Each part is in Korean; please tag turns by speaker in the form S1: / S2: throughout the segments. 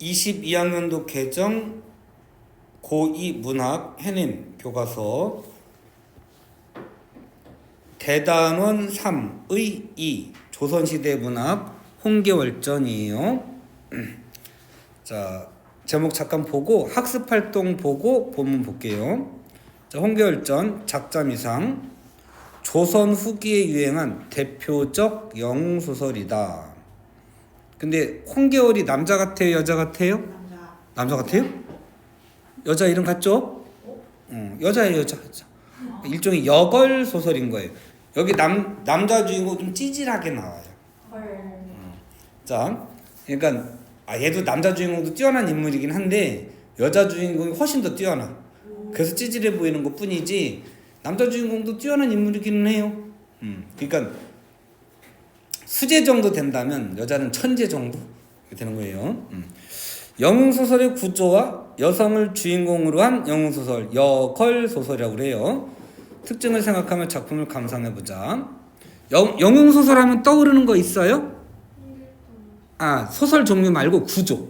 S1: 22학년도 개정 고2 문학 해냄 교과서 대단원 3의 2 조선시대 문학 홍계월전이에요. 자, 제목 잠깐 보고 학습활동 보고 본문 볼게요. 자, 홍계월전 작자미상 조선 후기에 유행한 대표적 영웅소설이다. 근데 홍계월이 남자 같아요? 여자 같아요? 남자 같아요? 여자 이름 같죠? 여자예요, 여자. 일종의 여걸 소설인 거예요. 여기 남자 주인공 좀 찌질하게 나와요. 자, 그러니까 얘도 남자 주인공도 뛰어난 인물이긴 한데 여자 주인공이 훨씬 더 뛰어나. 그래서 찌질해 보이는 것 뿐이지 남자 주인공도 뛰어난 인물이기는 해요. 그러니까 수제 정도 된다면 여자는 천재 정도 되는 거예요. 영웅소설의 구조와 여성을 주인공으로 한 영웅소설, 여걸소설이라고 그래요. 특징을 생각하며 작품을 감상해보자. 영웅소설 하면 떠오르는 거 있어요? 소설 종류 말고 구조.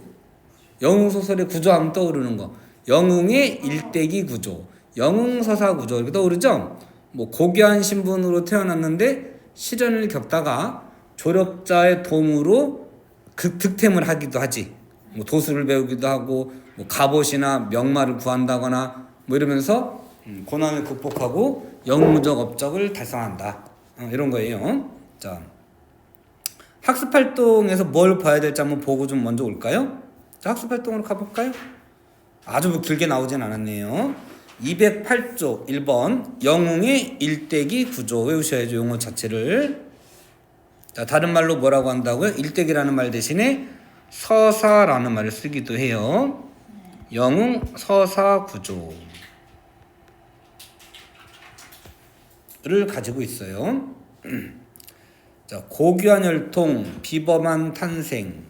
S1: 영웅소설의 구조하면 떠오르는 거. 영웅의 일대기 구조, 영웅서사 구조 이렇게 떠오르죠? 뭐 고귀한 신분으로 태어났는데 시련을 겪다가 조력자의 도움으로 득템을 하기도 하지. 뭐 도술을 배우기도 하고 뭐 갑옷이나 명마를 구한다거나 뭐 이러면서 고난을 극복하고 영웅적 업적을 달성한다. 이런 거예요. 자, 학습 활동에서 뭘 봐야 될지 한번 보고 좀 먼저 올까요? 자, 학습 활동으로 가볼까요? 아주 길게 나오진 않았네요. 208쪽 1번 영웅의 일대기 구조 외우셔야죠. 용어 자체를. 자, 다른 말로 뭐라고 한다고요? 일대기라는 말 대신에 서사라는 말을 쓰기도 해요. 영웅 서사 구조를 가지고 있어요. 자, 고귀한 혈통, 비범한 탄생.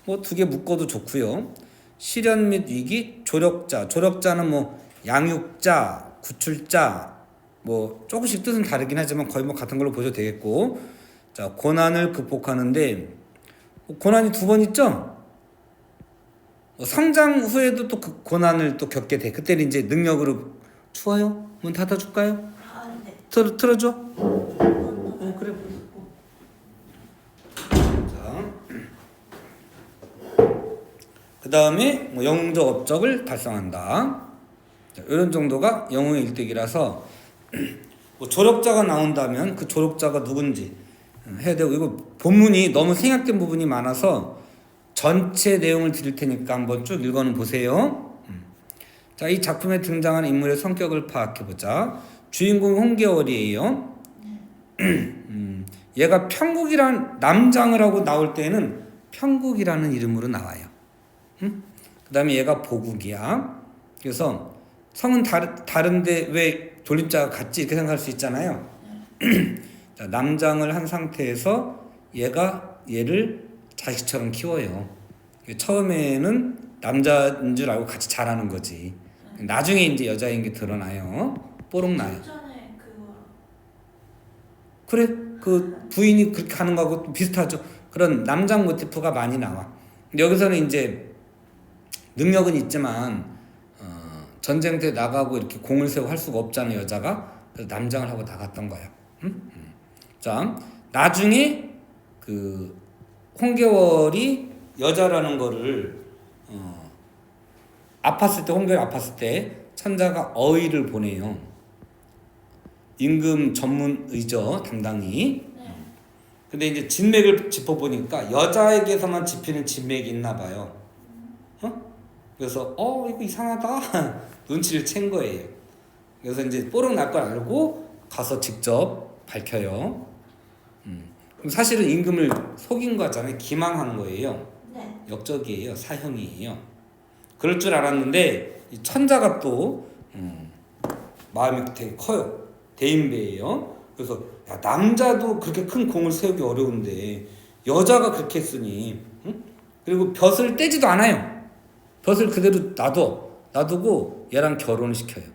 S1: 뭐 두 개 묶어도 좋고요. 시련 및 위기, 조력자. 조력자는 뭐 양육자, 구출자. 뭐 조금씩 뜻은 다르긴 하지만 거의 뭐 같은 걸로 보셔도 되겠고. 자, 고난을 극복하는데 고난이 두 번 있죠? 성장 후에도 또 그 고난을 또 겪게 돼. 그때는 이제 능력으로 추워요? 문 닫아줄까요?
S2: 네.
S1: 틀어줘? 그래. 자, 그 다음에 뭐 영웅적 업적을 달성한다. 자, 이런 정도가 영웅의 일대기라서 뭐 조력자가 나온다면 그 조력자가 누군지 해야 되고, 이거 본문이 너무 생략된 부분이 많아서 전체 내용을 드릴 테니까 한번 쭉 읽어는 보세요. 자, 이 작품에 등장하는 인물의 성격을 파악해보자. 주인공 홍계월이에요. 얘가 편국이란 남장을 하고 나올 때는 편국이라는 이름으로 나와요. 그 다음에 얘가 보국이야. 그래서 성은 다른데 왜 돌림자가 같지 이렇게 생각할 수 있잖아요. 자, 남장을 한 상태에서 얘를 자식처럼 키워요. 처음에는 남자인 줄 알고 같이 자라는 거지. 나중에 이제 여자인 게 드러나요. 뽀록 나요. 그래, 그 부인이 그렇게 하는 거하고 비슷하죠. 그런 남장 모티프가 많이 나와. 근데 여기서는 이제 능력은 있지만 전쟁터에 나가고 이렇게 공을 세우고 할 수가 없잖아요, 여자가. 그래서 남장을 하고 나갔던 거야. 자, 나중에 그 홍계월이 여자라는 거를 아팠을 때, 홍계월이 아팠을 때 천자가 어의를 보내요. 임금 전문의죠, 담당이. 근데 이제 진맥을 짚어보니까 여자에게서만 짚히는 진맥이 있나 봐요. 그래서 이거 이상하다 눈치를 챈 거예요. 그래서 이제 뽀록 날 걸 알고 가서 직접 밝혀요. 그럼 사실은 임금을 속인 거잖아요. 기망한 거예요.
S2: 네.
S1: 역적이에요. 사형이에요. 그럴 줄 알았는데 이 천자가 또 마음이 되게 커요. 대인배예요. 그래서 야, 남자도 그렇게 큰 공을 세우기 어려운데 여자가 그렇게 했으니 그리고 벼슬을 떼지도 않아요. 벼슬 그대로 놔두고 얘랑 결혼을 시켜요.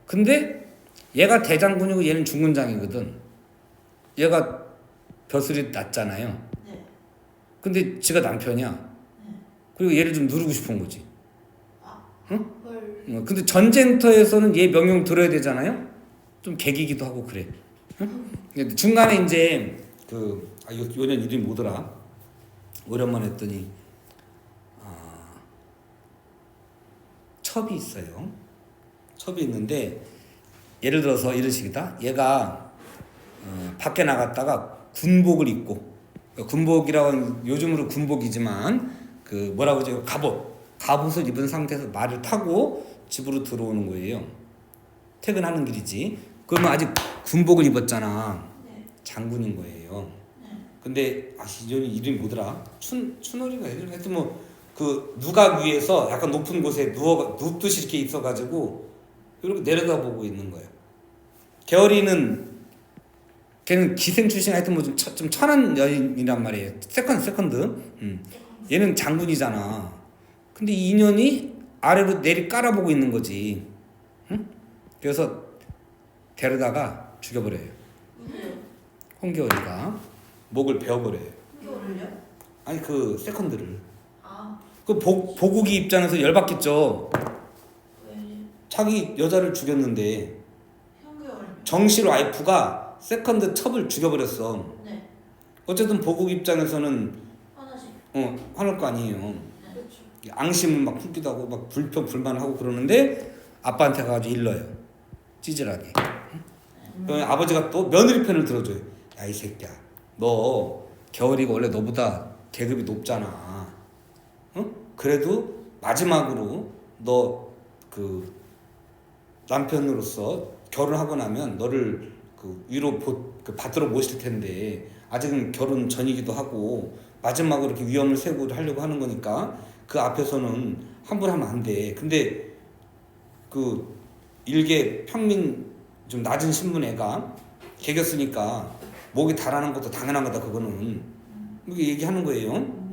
S1: 근데 얘가 대장군이고 얘는 중군장이거든. 얘가 벼슬이 낮잖아요.
S2: 네.
S1: 근데 지가 남편이야. 그리고 얘를 좀 누르고 싶은 거지. 응?
S2: 헐.
S1: 근데 전쟁터에서는 얘 명령 들어야 되잖아요. 좀 개기기도 하고 그래. 응? 근데 중간에 이제 요년 이름이 뭐더라? 오랜만에 했더니 첩이 있어요. 첩이 있는데 예를 들어서 이런 식이다. 얘가 밖에 나갔다가 군복을 입고, 군복이라고 하면 요즘으로 군복이지만 그 뭐라고 하죠? 갑옷을 입은 상태에서 말을 타고 집으로 들어오는 거예요. 퇴근하는 길이지. 그러면 아직 군복을 입었잖아.
S2: 네.
S1: 장군인 거예요.
S2: 네.
S1: 근데 이름이 뭐더라? 춘월인가? 하여튼 뭐 그 누각 위에서 약간 높은 곳에 눕듯이 이렇게 있어가지고 이렇게 내려다보고 있는 거예요. 개월이는 걔는 기생 출신, 하여튼 뭐 좀 천한 여인이란 말이에요. 세컨드. 얘는 장군이잖아. 근데 이 인연이 아래로 내리 깔아보고 있는 거지. 응? 그래서 데려다가 죽여버려요.
S2: 누구요?
S1: 홍겨울이가 목을 베어버려요.
S2: 겨울을요?
S1: 아니 그 세컨드를.
S2: 아,
S1: 그 보국이 입장에서 열받겠죠.
S2: 왜
S1: 자기 여자를 죽였는데
S2: 형겨울요?
S1: 정실 와이프가 세컨드 첩을 죽여버렸어.
S2: 네.
S1: 어쨌든 보국 입장에서는
S2: 화나지.
S1: 화날 거 아니에요.
S2: 그렇죠.
S1: 앙심을 막 품기도 하고 막 불만하고 그러는데 아빠한테 가가지고 일러요. 찌질하게. 아버지가 또 며느리 편을 들어줘요. 야 이 새끼야, 너 겨울이가 원래 너보다 계급이 높잖아. 그래도 마지막으로 너 그 남편으로서 결혼하고 나면 너를 그 위로 받들어 모실 텐데 아직은 결혼 전이기도 하고 마지막으로 이렇게 위험을 세고 하려고 하는 거니까 그 앞에서는 함부로 하면 안 돼. 근데 그 일개 평민 좀 낮은 신분 애가 개겼으니까 목이 달하는 것도 당연한 거다. 그거는 이렇게 얘기하는 거예요.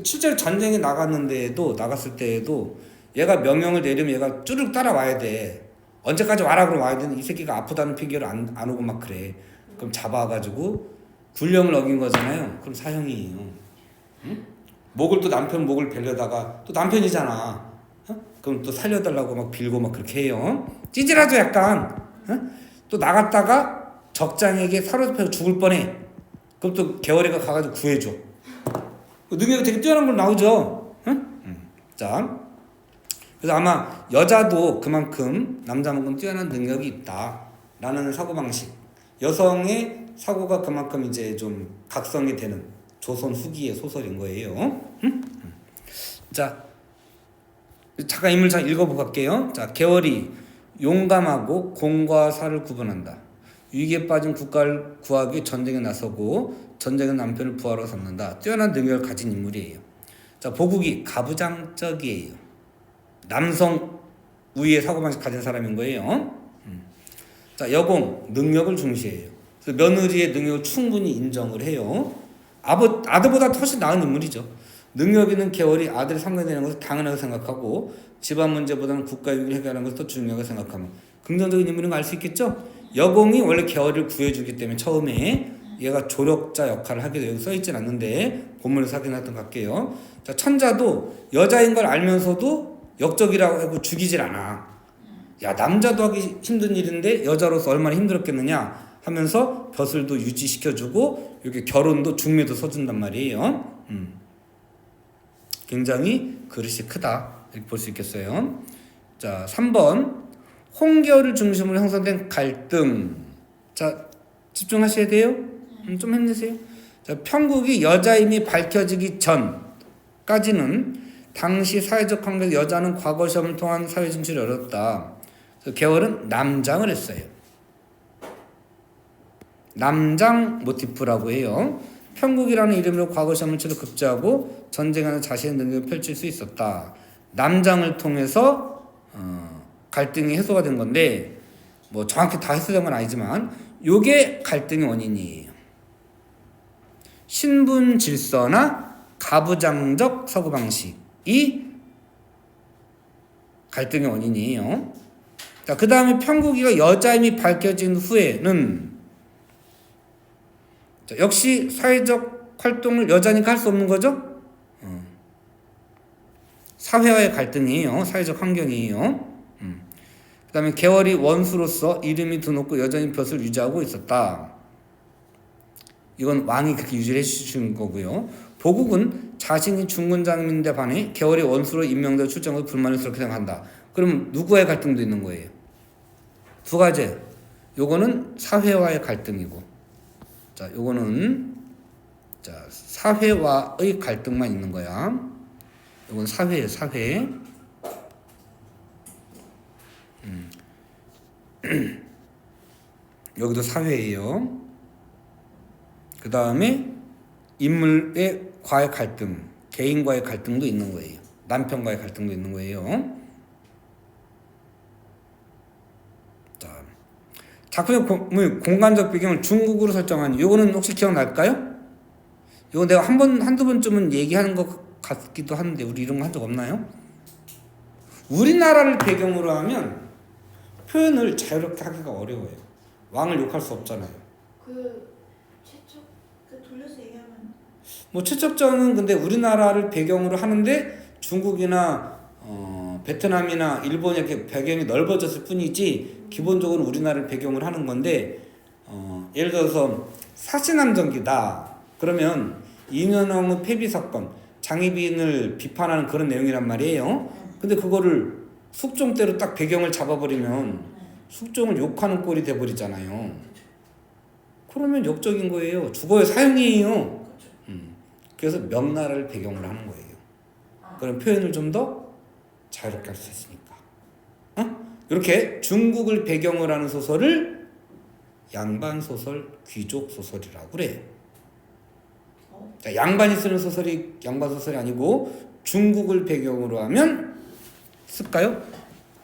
S1: 실제로 전쟁에 나갔을 때에도 얘가 명령을 내리면 얘가 쭈르륵 따라와야 돼. 언제까지 와라 그러면 와야 되는, 이 새끼가 아프다는 핑계로 안 오고 막 그래. 그럼 잡아가지고 군령을 어긴 거잖아요. 그럼 사형이에요. 응? 또 남편 목을 베려다가 또 남편이잖아. 그럼 또 살려달라고 막 빌고 막 그렇게 해요. 찌질하죠 약간. 또 나갔다가 적장에게 사로잡혀서 죽을 뻔해. 그럼 또 개월이가 가가지고 구해줘. 능력이 되게 뛰어난 걸 나오죠. 자, 그래서 아마 여자도 그만큼 남자만큼 뛰어난 능력이 있다라는 사고방식. 여성의 사고가 그만큼 이제 좀 각성이 되는 조선 후기의 소설인 거예요. 자, 잠깐 인물 잘 읽어보고 갈게요. 자, 개월이 용감하고 공과 사를 구분한다. 위기에 빠진 국가를 구하기 전쟁에 나서고 전쟁의 남편을 부하러 삼는다. 뛰어난 능력을 가진 인물이에요. 자, 보국이 가부장적이에요. 남성 우위의 사고방식 가진 사람인 거예요. 자, 여공 능력을 중시해요. 그래서 며느리의 능력을 충분히 인정을 해요. 아들보다 훨씬 나은 인물이죠. 능력 있는 개월이 아들이 상관되는 것을 당연하게 생각하고 집안 문제보다는 국가 위기를 해결하는 것을 더 중요하게 생각하면 긍정적인 인물인 거 알 수 있겠죠? 여공이 원래 개월을 구해주기 때문에 처음에 얘가 조력자 역할을 하게 되고 써있진 않는데 본문에서 확인했던 것 같게요. 자, 천자도 여자인 걸 알면서도 역적이라고 하고 죽이질 않아. 야, 남자도 하기 힘든 일인데 여자로서 얼마나 힘들었겠느냐 하면서 벼슬도 유지시켜주고 이렇게 결혼도 중매도 서준단 말이에요. 굉장히 그릇이 크다 이렇게 볼 수 있겠어요. 자, 3번 홍겨울을 중심으로 형성된 갈등. 자, 집중하셔야 돼요. 좀 힘내세요. 자, 편국이 여자임이 밝혀지기 전까지는 당시 사회적 관계에서 여자는 과거 시험을 통한 사회 진출이 어렵다. 그래서 개월은 남장을 했어요. 남장 모티프라고 해요. 편국이라는 이름으로 과거 시험을 치러 급제하고 전쟁하는 자신의 능력을 펼칠 수 있었다. 남장을 통해서 갈등이 해소가 된 건데 뭐 정확히 다 해소된 건 아니지만 요게 갈등의 원인이에요. 신분 질서나 가부장적 사고방식이 갈등의 원인이에요. 자, 그 다음에 편국이가 여자임이 밝혀진 후에는 자, 역시 사회적 활동을 여자니까 할 수 없는 거죠. 사회와의 갈등이에요. 사회적 환경이에요. 그 다음에 계월이 원수로서 이름이 드높고 여전히 벼슬 유지하고 있었다. 이건 왕이 그렇게 유지를 해주신 거고요. 보국은 자신이 중군장인데 반해 계월이 원수로 임명되어 출정을 불만스럽게 생각한다. 그럼 누구와의 갈등도 있는 거예요? 두 가지. 요거는 사회와의 갈등이고, 자, 요거는 자 사회와의 갈등만 있는 거야. 요건 사회예요, 사회. 여기도 사회예요. 그 다음에 인물의 과의 갈등, 개인과의 갈등도 있는 거예요. 남편과의 갈등도 있는 거예요. 자, 작품의 공간적 배경을 중국으로 설정한 이거는 혹시 기억날까요? 이거 내가 한두 번쯤은 얘기하는 것 같기도 한데 우리 이런 거 한 적 없나요? 우리나라를 배경으로 하면 표현을 자유롭게 하기가 어려워요. 왕을 욕할 수 없잖아요.
S2: 최초 돌려서 얘기하면
S1: 뭐 최적정은 근데 우리나라를 배경으로 하는데 중국이나 베트남이나 일본 이렇게 배경이 넓어졌을 뿐이지 기본적으로 우리나라를 배경으로 하는 건데 예를 들어서 사시남정기다 그러면 이면흥의 폐비 사건 장희빈을 비판하는 그런 내용이란 말이에요. 근데 그거를 숙종대로 딱 배경을 잡아버리면 숙종을 욕하는 꼴이 돼버리잖아요. 그러면 역적인 거예요. 주거의 사용이에요. 그래서 명나라를 배경으로 하는 거예요. 그럼 표현을 좀 더 자유롭게 할 수 있으니까. 이렇게 중국을 배경으로 하는 소설을 양반소설, 귀족소설이라고 그래요. 자, 양반이 쓰는 소설이 양반소설이 아니고 중국을 배경으로 하면 쓸까요?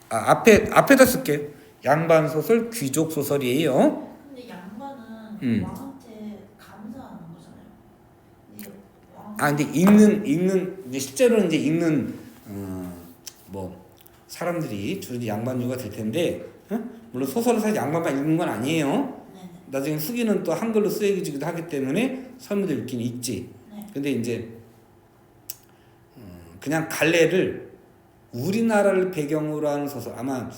S1: 앞에다 쓸게요. 양반소설, 귀족소설이에요.
S2: 근데 양반은 왕한테 감사하는 거잖아요. 근데
S1: 읽는 이제 실제로는 이제 읽는 뭐 사람들이 주로 양반류가 될 텐데 물론 소설을 사실 양반만 읽는 건 아니에요.
S2: 네네.
S1: 나중에 후기는 또 한글로 쓰여지기도 하기 때문에 설명도 읽긴 있지.
S2: 네.
S1: 근데 이제 그냥 갈래를 우리나라를 배경으로 하는 소설 아마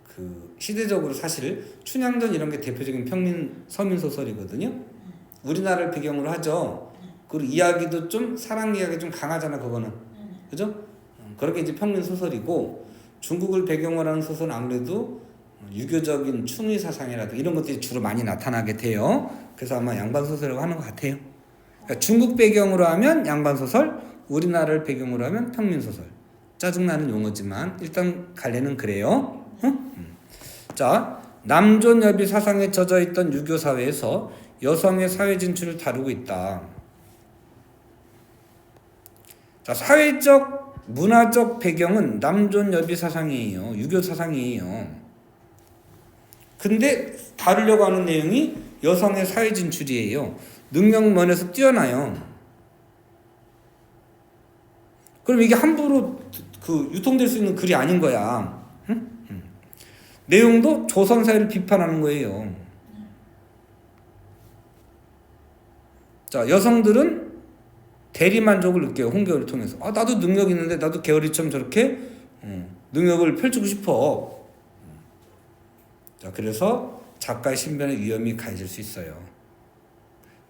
S1: 그 시대적으로 사실 춘향전 이런 게 대표적인 평민 서민 소설이거든요. 우리나라를 배경으로 하죠. 그리고 이야기도 좀 사랑 이야기 좀 강하잖아 그거는. 그죠? 그렇게 이제 평민 소설이고 중국을 배경으로 하는 소설은 아무래도 유교적인 충의 사상이라든가 이런 것들이 주로 많이 나타나게 돼요. 그래서 아마 양반 소설이라고 하는 것 같아요. 그러니까 중국 배경으로 하면 양반 소설, 우리나라를 배경으로 하면 평민 소설. 짜증나는 용어지만 일단 갈래는 그래요. 자, 남존여비 사상에 젖어있던 유교 사회에서 여성의 사회 진출을 다루고 있다. 자, 사회적 문화적 배경은 남존여비 사상이에요. 유교 사상이에요. 근데 다루려고 하는 내용이 여성의 사회 진출이에요. 능력면에서 뛰어나요. 그럼 이게 함부로 유통될 수 있는 글이 아닌 거야. 내용도 조선 사회를 비판하는 거예요. 자, 여성들은 대리만족을 느껴요. 홍계월을 통해서. 나도 능력 있는데 나도 계월이처럼 저렇게 능력을 펼치고 싶어. 자, 그래서 작가의 신변에 위험이 가해질 수 있어요.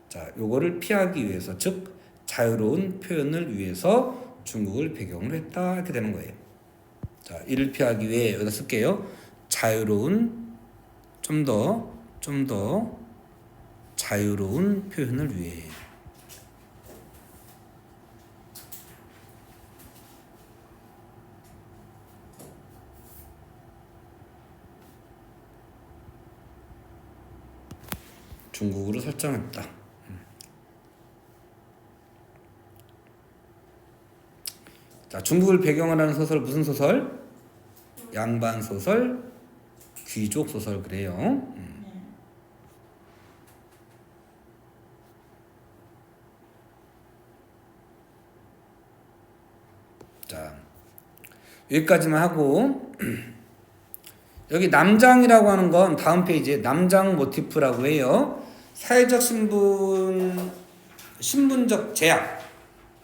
S1: 자, 요거를 피하기 위해서, 즉 자유로운 표현을 위해서 중국을 배경으로 했다 이렇게 되는 거예요. 자, 이를 피하기 위해 여기다 쓸게요. 자유로운 좀 더 자유로운 표현을 위해. 중국으로 설정했다. 자, 중국을 배경으로 하는 소설 무슨 소설? 양반 소설, 귀족 소설 그래요. 자, 여기까지만 하고 여기 남장이라고 하는 건 다음 페이지에 남장 모티프라고 해요. 사회적 신분적 제약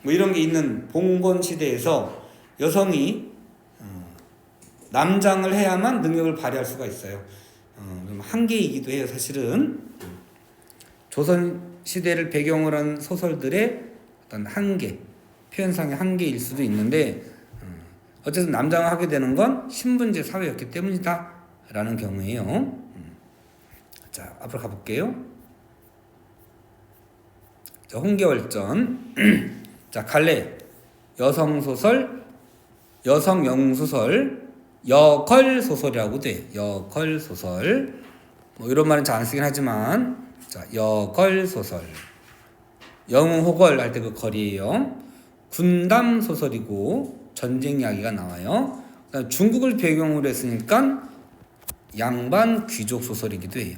S1: 뭐 이런 게 있는 봉건 시대에서 여성이 남장을 해야만 능력을 발휘할 수가 있어요. 좀 한계이기도 해요. 사실은 조선 시대를 배경으로 한 소설들의 어떤 한계, 표현상의 한계일 수도 있는데 어쨌든 남장을 하게 되는 건 신분제 사회였기 때문이다 라는 경우예요. 자, 앞으로 가볼게요. 자, 홍계월전. 자, 갈래 여성소설, 여성 영웅소설, 여걸소설이라고 돼. 여걸소설. 뭐 이런 말은 잘 안 쓰긴 하지만, 자, 여걸소설. 영웅호걸 할 때 그 걸이에요. 군담소설이고 전쟁 이야기가 나와요. 그다음 중국을 배경으로 했으니까 양반 귀족 소설이기도 해요.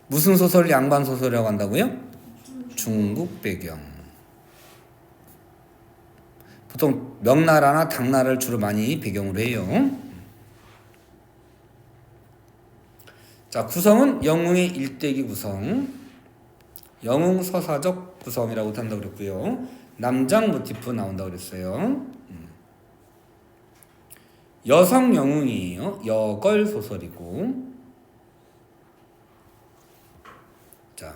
S1: 무슨 소설을 양반 소설이라고 한다고요? 중국 배경. 보통 명나라나 당나라를 주로 많이 배경으로 해요. 자, 구성은 영웅의 일대기 구성, 영웅 서사적 구성이라고 한다고 그랬고요. 남장 모티프 나온다고 그랬어요. 여성 영웅이에요. 여걸 소설이고. 자,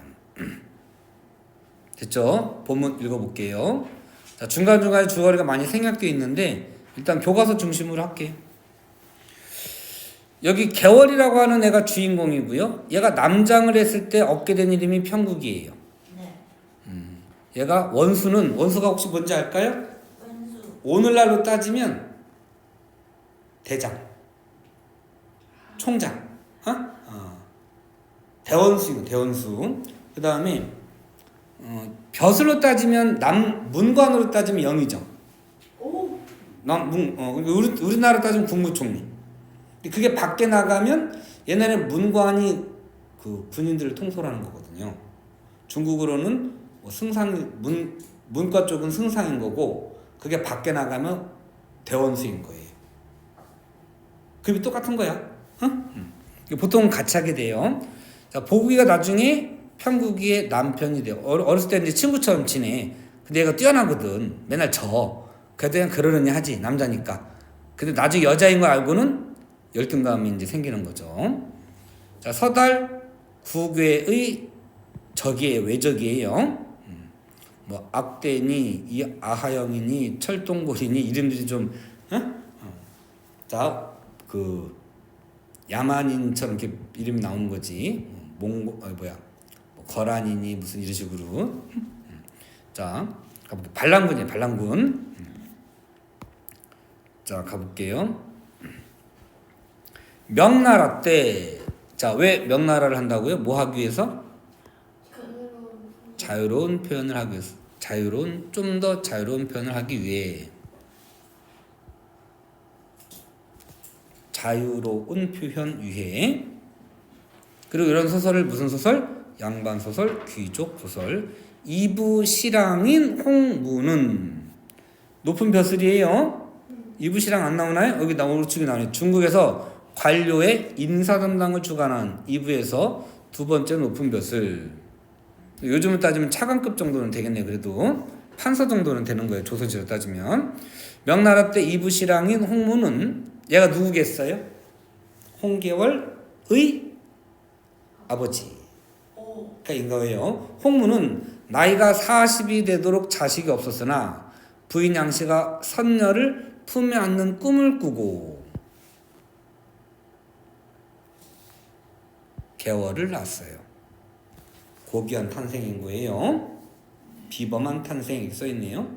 S1: 됐죠? 본문 읽어볼게요. 자, 중간중간에 주어리가 많이 생략되어 있는데 일단 교과서 중심으로 할게요. 여기 개월이라고 하는 애가 주인공이고요. 얘가 남장을 했을 때 얻게 된 이름이 평국이에요.
S2: 네.
S1: 얘가 원수가 혹시 뭔지 알까요?
S2: 왼수.
S1: 오늘날로 따지면 대장, 총장, 대원수. 그 다음에 벼슬로 따지면 문관으로 따지면 영의정.
S2: 오.
S1: 우리나라 따지면 국무총리. 그게 밖에 나가면 옛날에 문관이 그 군인들을 통솔하는 거거든요. 중국으로는 뭐 문과 쪽은 승상인 거고 그게 밖에 나가면 대원수인 거예요. 급이 똑같은 거야. 보통 같이 하게 돼요. 자, 보국이가 나중에 평국이의 남편이 돼요. 어렸을 때 이제 친구처럼 지내. 근데 얘가 뛰어나거든. 맨날 져. 그래도 그냥 그러느니 하지. 남자니까. 근데 나중에 여자인 거 알고는 열등감이 이제 생기는 거죠. 자, 서달 국외의 적이에요. 외적이에요. 뭐 악대니 아하영이니 철동골이니 이름들이 좀 자, 그 야만인처럼 이렇게 이름이 나오는 거지. 거란이니 무슨 이런 식으로. 자, 가볼게요. 반란군이에요. 반란군. 자, 가볼게요. 명나라 때, 자, 왜 명나라를 한다고요? 뭐 하기 위해서? 자유로운 표현을 하기 위해서. 좀 더 자유로운 표현을 하기 위해. 자유로운 표현 위해. 그리고 이런 소설을 무슨 소설? 양반 소설, 귀족 소설. 이부 실랑인 홍무는 높은 벼슬이에요. 이부 실랑 안 나오나요? 여기 오른쪽에 나오네요. 중국에서 관료의 인사 담당을 주관한 이부에서 두 번째 높은 벼슬. 요즘을 따지면 차관급 정도는 되겠네요. 그래도 판서 정도는 되는 거예요. 조선시대로 따지면. 명나라 때 이부 실랑인 홍무는 얘가 누구겠어요? 홍계월의 아버지. 그러니까 인가예요. 홍무는 나이가 40이 되도록 자식이 없었으나 부인 양씨가 선녀를 품에 안는 꿈을 꾸고 개월을 낳았어요. 고귀한 탄생인 거예요. 비범한 탄생 이렇게 써있네요.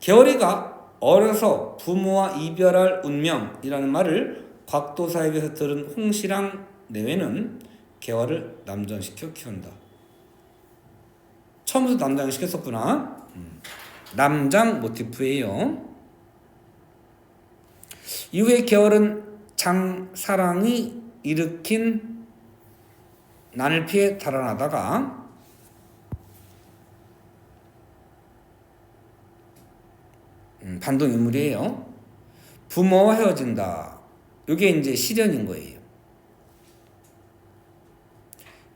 S1: 개월이가 어려서 부모와 이별할 운명이라는 말을 곽도사에게서 들은 홍실랑 내외는 개월을 남장시켜 키운다. 처음부터 남장시켰었구나. 남장 모티프예요. 이후에 개월은 장사랑이 일으킨 난을 피해 달아나다가 반동 인물이에요. 부모와 헤어진다. 이게 이제 시련인 거예요.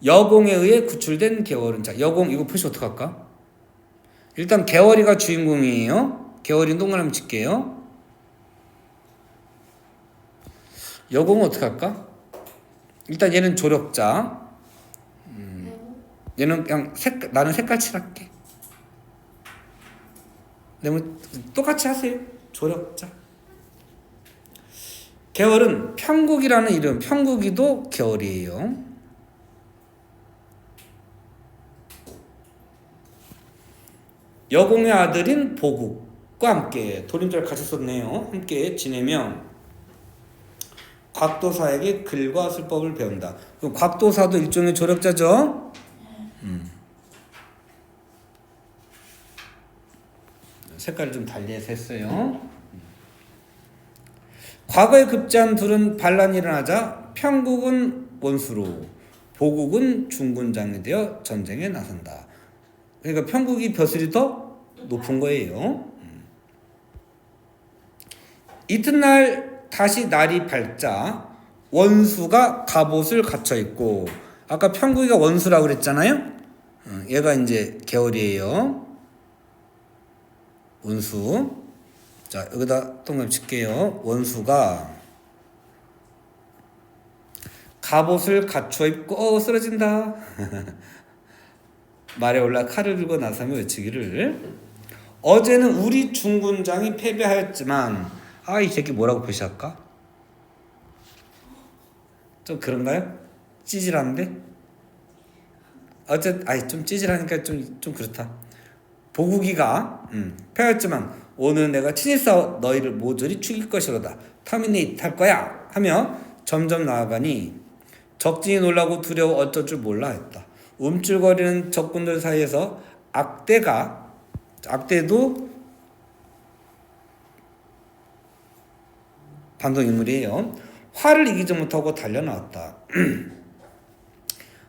S1: 여공에 의해 구출된 개월은, 자, 여공 이거 표시 어떻게 할까? 일단 개월이가 주인공이에요. 개월이 동그라미 칠게요. 여공은 어떻게 할까? 일단 얘는 조력자. 얘는 그냥 나는 색깔 칠할게. 그러면 똑같이 하세요. 조력자. 개월은 평국이라는 이름, 평국이도 개월이에요. 여공의 아들인 보국과 함께 도림자를 같이 썼네요. 함께 지내며 곽도사에게 글과 술법을 배운다. 그럼 곽도사도 일종의 조력자죠. 색깔을 좀 달리해서 했어요. 과거에 급제한 둘은 반란이 일어나자 평국은 원수로, 보국은 중군장이 되어 전쟁에 나선다. 그러니까 평국이 벼슬이 더 높은 거예요. 이튿날 다시 날이 밝자 원수가 갑옷을 갖춰 입고, 아까 평국이가 원수라고 그랬잖아요. 얘가 이제 개월이에요. 원수. 자, 여기다 동그라미 칠게요. 원수가 갑옷을 갖춰 입고 쓰러진다. 말에 올라 칼을 들고 나서며 외치기를, 어제는 우리 중군장이 패배하였지만, 이 새끼 뭐라고 표시할까? 좀 그런가요? 찌질한데? 좀 찌질하니까 좀 그렇다. 보국이가 패하였지만 오늘 내가 친히 싸워 너희를 모조리 죽일 것이로다. 터미네이트 할 거야 하며 점점 나아가니 적진이 놀라고 두려워 어쩔 줄 몰라 했다. 움찔거리는 적군들 사이에서 악대도 반동인물이에요. 화를 이기지 못하고 달려나왔다.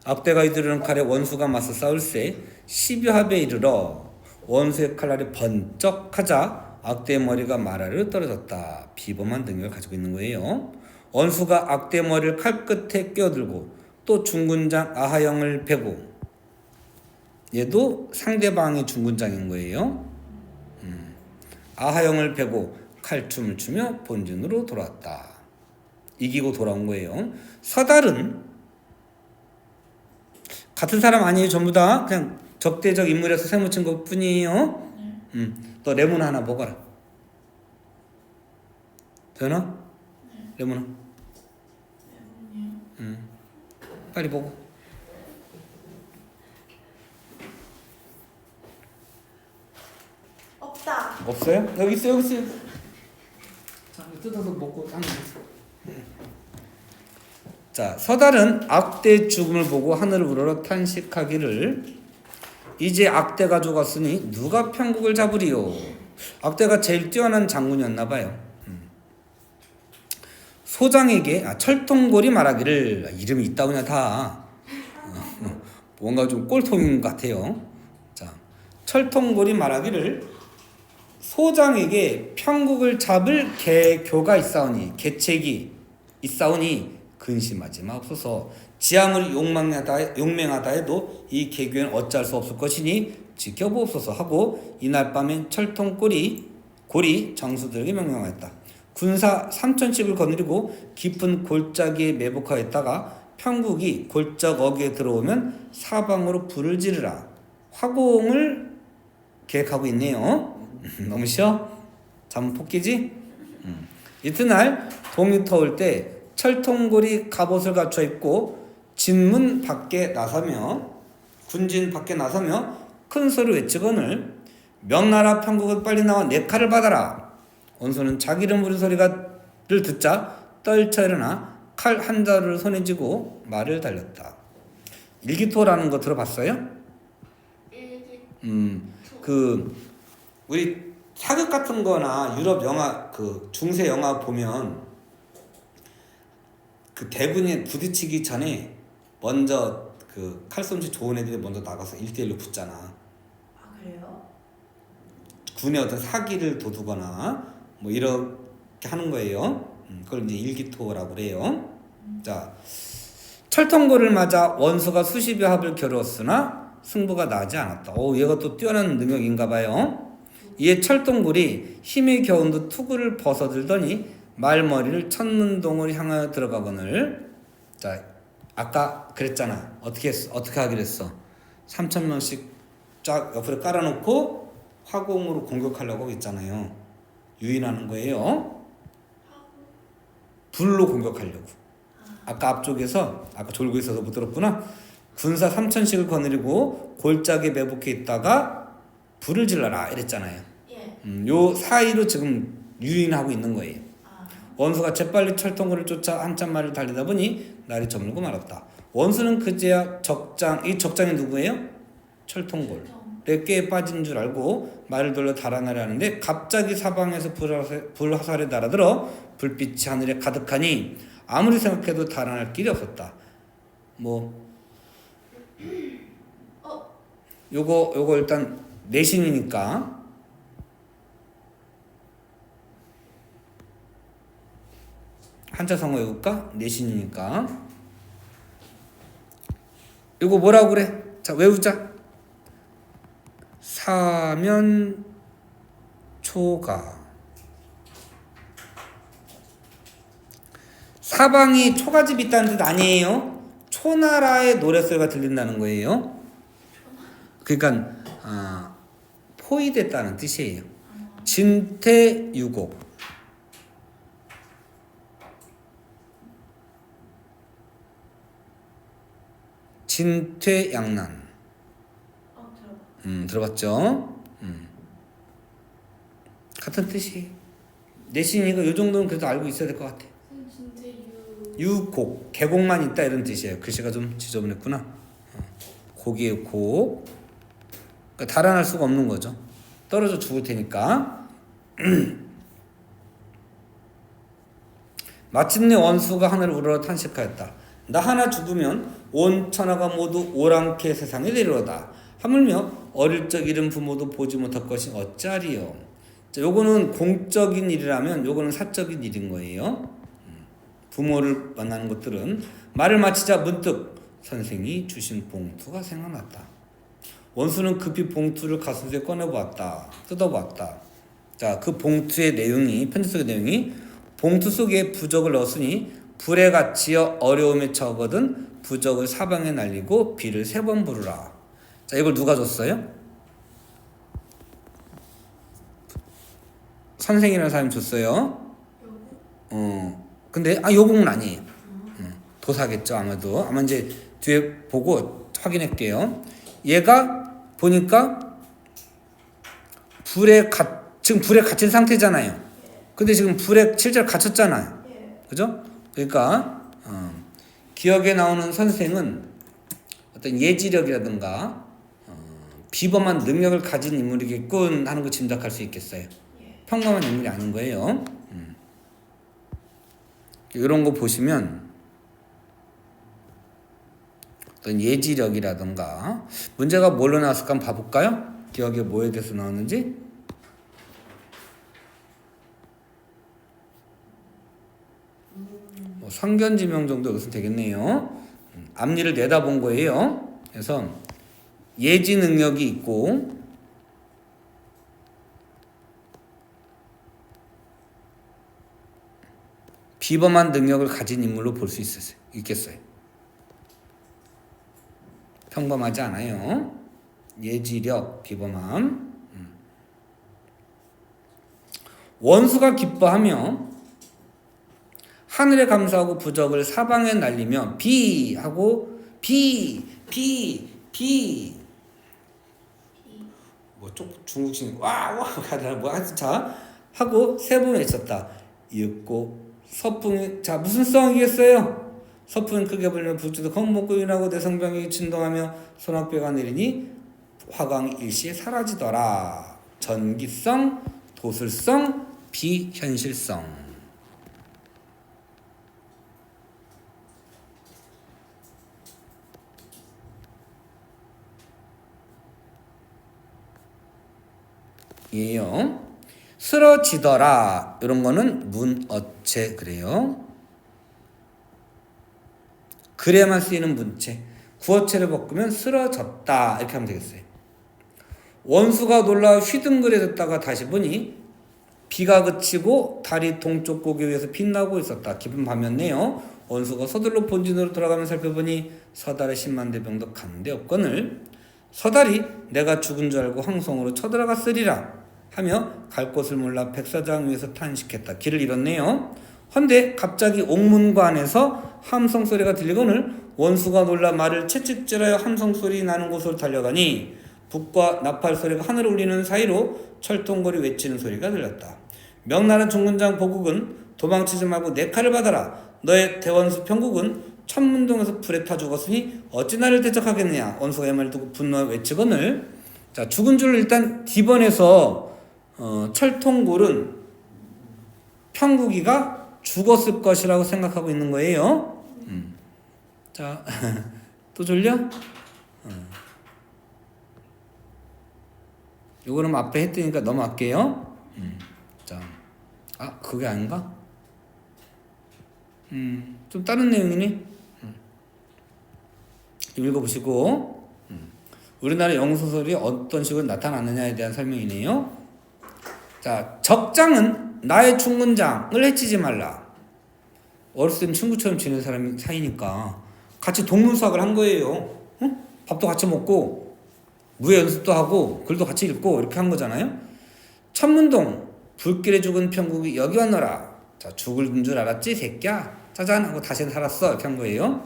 S1: 악대가 휘두르는 칼에 원수가 맞서 싸울새 10여 합에 이르러 원수의 칼날이 번쩍하자 악대의 머리가 마라를 떨어졌다. 비범한 능력을 가지고 있는 거예요. 원수가 악대의 머리를 칼끝에 끼어들고 또 중군장 아하영을 베고, 얘도 상대방의 중군장인 거예요. 아하영을 베고 칼춤을 추며 본진으로 돌아왔다. 이기고 돌아온 거예요. 서달은 같은 사람 아니에요. 전부 다 그냥 적대적 인물에서 세무친 것 뿐이에요. 너 레몬 하나 먹어라. 되나? 레몬아. 빨리 먹어.
S2: 없다.
S1: 없어요? 여기 있어요. 자, 뜯어서 먹고 하는 거. 자, 서달은 악대의 죽음을 보고 하늘을 우러러 탄식하기를, 이제 악대가 죽었으니 누가 평국을 잡으리요. 악대가 제일 뛰어난 장군이었나 봐요. 소장에게 철통골이 말하기를, 이름이 있다 그냥 다 뭔가 좀 꼴통인 것 같아요. 자, 철통골이 말하기를, 소장에게 평국을 잡을 계책이 있사오니 근심하지 마옵소서. 지 아무리 용맹하다 해도 이 계교에는 어찌할 수 없을 것이니 지켜보옵소서 하고, 이날 밤엔 철통골이 장수들에게 명령하였다. 군사 3,000씩을 거느리고 깊은 골짜기에 매복하였다가 평국이 골짜기 어귀에 들어오면 사방으로 불을 지르라. 화공을 계획하고 있네요. 너무 쉬워? 잠 폭기지? 이튿날 동이 터올 때 철통골이 갑옷을 갖춰 입고 군진 밖에 나서며 큰 소리로 외치거늘, 명나라 평국은 빨리 나와 내 칼을 받아라. 원수는 자기 이름 부른 소리를 듣자 떨쳐 일어나 칼 한 자루를 손에 쥐고 말을 달렸다. 일기토라는 거 들어봤어요? 우리 사극 같은 거나 유럽 영화, 중세 영화 보면 대군에 부딪히기 전에 먼저 칼솜씨 좋은 애들이 먼저 나가서 1대1로 붙잖아.
S2: 그래요?
S1: 군의 어떤 사기를 도두거나 뭐 이렇게 하는 거예요. 그걸 이제 일기토라고 그래요. 자, 철통골을 맞아 원수가 수십여 합을 겨루었으나 승부가 나지 않았다. 얘가 또 뛰어난 능력인가 봐요. 이에 철동굴이 힘이 겨운 듯 투구를 벗어들더니 말머리를 천문동을 향하여 들어가거늘. 자, 아까 그랬잖아. 어떻게 하기로 했어? 3,000명씩 쫙 옆으로 깔아놓고 화공으로 공격하려고 했잖아요. 유인하는 거예요. 불로 공격하려고. 아까 앞쪽에서 아까 졸고 있어서 못 들었구나. 군사 3,000씩을 거느리고 골짜기에 매복해 있다가 불을 질러라 이랬잖아요.
S2: 예.
S1: 요 사이로 지금 유인하고 있는 거예요. 원수가 재빨리 철동굴을 쫓아 한참 말을 달리다 보니 날이 저물고 말았다. 원수는 그제야 이 적장이 누구예요? 철통골에 꽤 빠진 줄 알고 말을 돌려 달아나려 하는데 갑자기 사방에서 불화살이 날아들어 불빛이 하늘에 가득하니 아무리 생각해도 달아날 길이 없었다. 요거 일단 내신이니까 한자 성어 외울까? 내신이니까. 요거 뭐라고 그래? 자, 외우자. 사면초가. 사방이 초가집이 있다는 뜻 아니에요. 초나라의 노랫소리가 들린다는 거예요. 그러니까 포위됐다는 뜻이에요. 진퇴유곡. 진퇴양난. 들어봤죠? 같은 뜻이. 내신이니까 요 정도는 그래도 알고 있어야 될 것 같아. 유곡, 계곡만 있다 이런 뜻이에요. 글씨가 좀 지저분했구나. 고기의 곡. 그러니까 달아날 수가 없는 거죠. 떨어져 죽을 테니까. 마침내 원수가 하늘을 우러러 탄식하였다. 나 하나 죽으면 온 천하가 모두 오랑캐 세상에 내려오다. 하물며 어릴 적 잃은 부모도 보지 못할 것이 어찌하리요. 자, 요거는 공적인 일이라면 요거는 사적인 일인 거예요. 부모를 만나는 것들은. 말을 마치자 문득 선생이 주신 봉투가 생각났다. 원수는 급히 봉투를 가슴에 꺼내보았다. 뜯어보았다. 자, 그 봉투의 내용이, 편지 속의 내용이, 봉투 속에 부적을 넣었으니 불에 갇히어 어려움에 처거든 부적을 사방에 날리고 비를 3번 부르라. 자, 이걸 누가 줬어요? 선생이라는 사람이 줬어요. 근데 요공은 아니에요. 도사겠죠 아마도. 아마 이제 뒤에 보고 확인할게요. 얘가 보니까 지금 불에 갇힌 상태잖아요. 근데 지금 불에 실제로 갇혔잖아요. 그죠? 그러니까 기억에 나오는 선생은 어떤 예지력이라든가 비범한 능력을 가진 인물이겠군 하는 거 짐작할 수 있겠어요. 평범한 인물이 아닌 거예요. 이런 거 보시면 어떤 예지력이라든가 문제가 뭘로 나왔을까 한번 봐볼까요? 기억에 뭐에 대해서 나왔는지. 상견지명 정도 여기서 되겠네요. 앞니를 내다본 거예요. 그래서 예지 능력이 있고 비범한 능력을 가진 인물로 볼 수 있겠어요. 평범하지 않아요. 예지력, 비범함. 원수가 기뻐하며 하늘에 감사하고 부적을 사방에 날리며 비 하고 비 중국식 와 하더라 자 하고 3번 외쳤다. 이윽고 서풍이 자 무슨 성이겠어요? 서풍이 크게 불리는 불주도 겁먹고 내 성병이 진동하며 소낙비가 내리니 화광이 일시에 사라지더라. 전기성, 도술성, 비현실성. 예요. 쓰러지더라. 이런 거는 문어체 그래요. 글에만 쓰이는 문체. 구어체를 바꾸면 쓰러졌다 이렇게 하면 되겠어요. 원수가 놀라 휘둥그레졌다가 다시 보니 비가 그치고 달이 동쪽 고개 위에서 빛나고 있었다. 깊은 밤이었네요. 원수가 서둘러 본진으로 돌아가며 살펴보니 서달의 10만 대병도 가는데 없거늘 서달이 내가 죽은 줄 알고 황성으로 쳐들어갔으리라 하며 갈 곳을 몰라 백사장 위에서 탄식했다. 길을 잃었네요. 헌데 갑자기 옥문과 안에서 함성 소리가 들리거늘 원수가 놀라 말을 채찍질하여 함성 소리 나는 곳으로 달려가니 북과 나팔 소리가 하늘을 울리는 사이로 철통거리 외치는 소리가 들렸다. 명나라 중군장 보국은 도망치지 말고 내 칼을 받아라. 너의 대원수 평국은 천문동에서 불에 타 죽었으니 어찌 나를 대적하겠느냐. 원수가 이 말을 듣고 분노하여 외치거늘 자 죽은 줄 일단 D번에서 철통골은 평국이가 죽었을 것이라고 생각하고 있는 거예요. 자, 또 졸려? 요거는 앞에 했으니까 넘어갈게요. 자, 그게 아닌가? 좀 다른 내용이네. 좀 읽어보시고, 우리나라 영웅소설이 어떤 식으로 나타났느냐에 대한 설명이네요. 자, 적장은 나의 충군장을 해치지 말라. 어렸을 땐 친구처럼 지내는 사람이 사이니까 같이 동문수학을 한 거예요. 응? 밥도 같이 먹고 무예 연습도 하고 글도 같이 읽고 이렇게 한 거잖아요. 천문동 불길에 죽은 평국이 여기 왔노라. 자, 죽을 줄 알았지 새끼야. 짜잔 하고 다시 살았어 이렇게 한 거예요.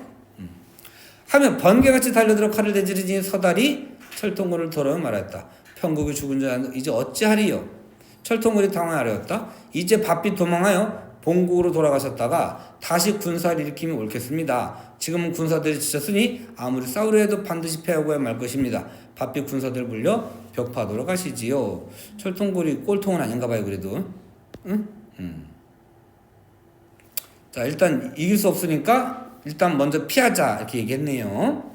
S1: 하면 번개같이 달려들어 칼을 내지르니 서달이 철통군을 돌아오며 말하였다. 평국이 죽은 줄 알았는데 이제 어찌하리요. 철통군이 당황하였다. 이제 바삐 도망하여 본국으로 돌아가셨다가 다시 군사를 일으키면 옳겠습니다. 지금은 군사들이 지쳤으니 아무리 싸우려 해도 반드시 패하고야 말 것입니다. 바삐 군사들을 불려 벽파도로 가시지요. 철통군이 꼴통은 아닌가 봐요. 그래도 응? 자, 일단 이길 수 없으니까 일단 먼저 피하자 이렇게 얘기했네요.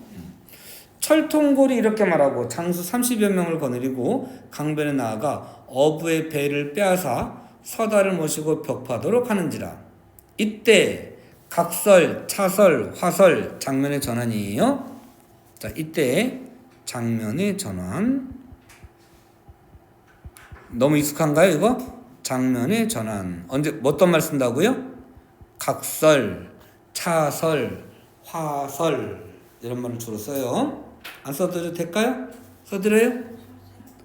S1: 철통골이 이렇게 말하고 장수 30여 명을 거느리고 강변에 나아가 어부의 배를 빼앗아 서달을 모시고 벽파도로 가는지라. 이때 각설, 차설, 화설 장면의 전환이에요. 자, 이때 장면의 전환. 너무 익숙한가요 이거? 장면의 전환. 언제 어떤 말 쓴다고요? 각설, 차설, 화설 이런 말을 주로 써요. 안 써드려도 될까요? 써드려요?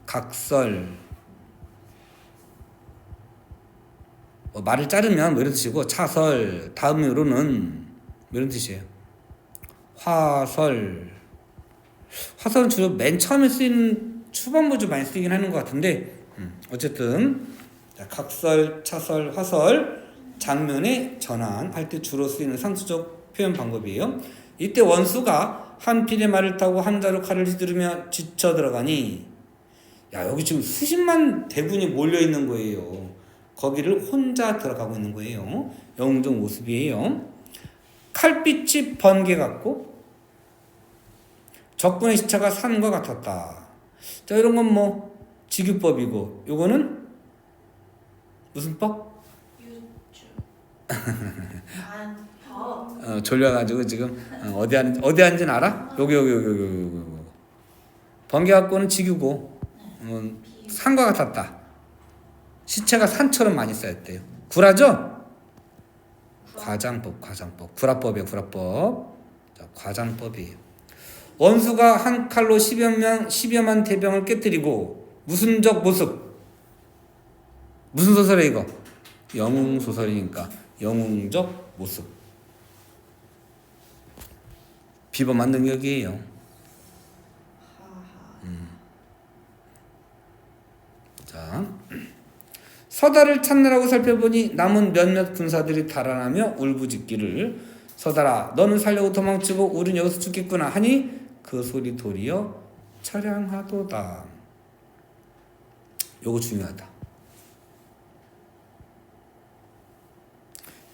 S1: 각설. 말을 자르면 뭐 이런 뜻이고 차설 다음으로는 뭐 이런 뜻이에요. 화설. 화설은 주로 맨 처음에 쓰이는 초반부 좀 많이 쓰이긴 하는 것 같은데 어쨌든 각설, 차설, 화설 장면의 전환할 때 주로 쓰이는 상수적 표현 방법이에요. 이때 원수가 한 필의 말을 타고 한 자루 칼을 휘두르며 지쳐 들어가니 여기 지금 수십만 대군이 몰려 있는 거예요. 거기를 혼자 들어가고 있는 거예요. 영웅적 모습이에요. 칼빛이 번개 같고 적군의 시차가 산과 같았다. 자, 이런 건 뭐 직유법이고 요거는 무슨 법?
S2: 유주. 법.
S1: 졸려가지고 지금 어디 앉은지 알아? 여기. 번개 갖고는 직유고 산과 같았다. 시체가 산처럼 많이 쌓였대요. 구라죠? 과장법. 구라법이에요. 구라법. 자, 과장법이에요. 원수가 한 칼로 10여만 대병을 깨뜨리고 무슨적 모습. 무슨 소설이에요 이거? 영웅소설이니까 영웅적 모습. 비범한 능력이에요. 자, 서달을 찾느라고 살펴보니 남은 몇몇 군사들이 달아나며 울부짖기를 서달아 너는 살려고 도망치고 우린 여기서 죽겠구나 하니 그 소리 도리어 처량하도다. 요거 중요하다.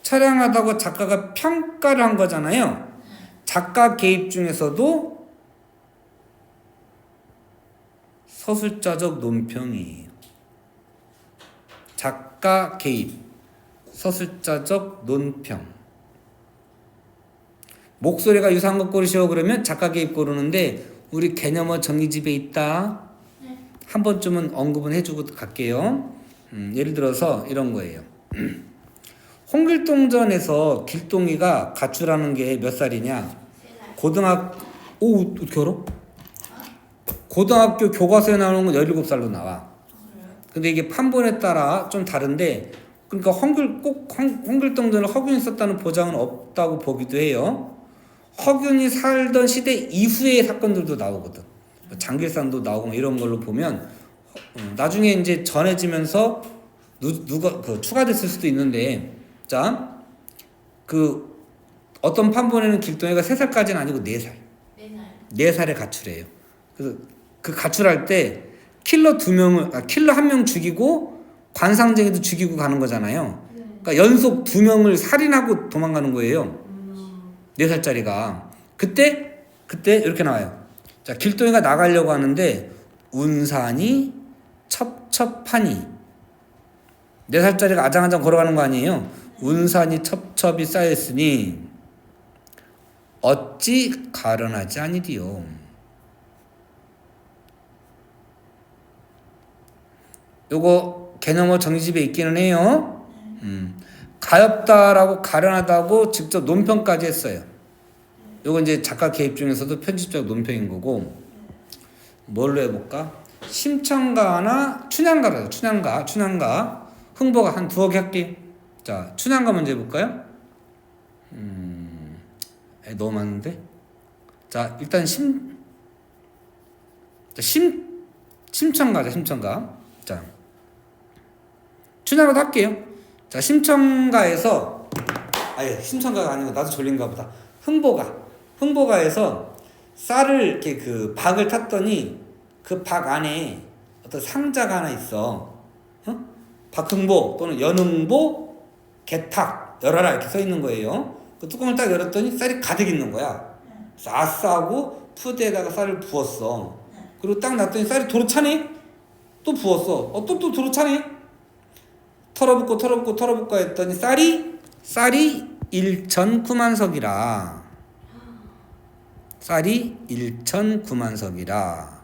S1: 처량하다고 작가가 평가를 한 거잖아요. 작가 개입 중에서도 서술자적 논평이에요. 작가 개입, 서술자적 논평. 목소리가 유사한 것 고르시오 그러면 작가 개입 고르는데 우리 개념어 정의집에 있다.
S2: 네.
S1: 한 번쯤은 언급은 해주고 갈게요. 예를 들어서 이런 거예요. 홍길동전에서 길동이가 가출하는 게 몇 살이냐?
S2: 3살.
S1: 어떻게 알아? 고등학교 교과서에 나오는 건 17살로 나와.
S2: 그래요?
S1: 근데 이게 판본에 따라 좀 다른데, 그러니까 홍길동전을 허균이 썼다는 보장은 없다고 보기도 해요. 허균이 살던 시대 이후의 사건들도 나오거든. 뭐 장길산도 나오고 뭐 이런 걸로 보면 나중에 이제 전해지면서 누가 추가됐을 수도 있는데, 자, 어떤 판본에는 길동이가 3살까지는 아니고 4살.
S2: 4살.
S1: 4살에 가출해요. 그래서 그 가출할 때 킬러 1명 죽이고 관상쟁이도 죽이고 가는 거잖아요. 그러니까 연속 2명을 살인하고 도망가는 거예요. 4살짜리가. 그때 이렇게 나와요. 자, 길동이가 나가려고 하는데 운산이 첩첩하니. 4살짜리가 아장아장 걸어가는 거 아니에요. 운산이 첩첩이 쌓여있으니 어찌 가련하지 아니디요. 요거 개념어 정의집에 있기는 해요. 가엾다라고 가련하다고 직접 논평까지 했어요. 요거 이제 작가 개입 중에서도 편집적 논평인 거고. 뭘로 해볼까? 심청가나 춘향가로 해요. 춘향가 흥보가 한 2억 할게. 자, 춘향가 먼저 해볼까요? 너무 많은데. 자, 일단 심청가자. 심청가. 자, 춘향가도 할게요. 자, 심청가에서 심청가가 아니고 나도 졸린가 보다. 흥보가에서 쌀을 이렇게 박을 탔더니 그 박 안에 어떤 상자가 하나 있어. 박흥보 또는 연흥보 개탁 열어라 이렇게 써 있는 거예요. 그 뚜껑을 딱 열었더니 쌀이 가득 있는 거야. 아싸하고 푸대에다가 쌀을 부었어. 그리고 딱 놨더니 쌀이 도로 차네. 또 부었어. 또 도로 차네. 털어붓고 했더니 쌀이 1,9만석이라. 쌀이 1,9만석이라.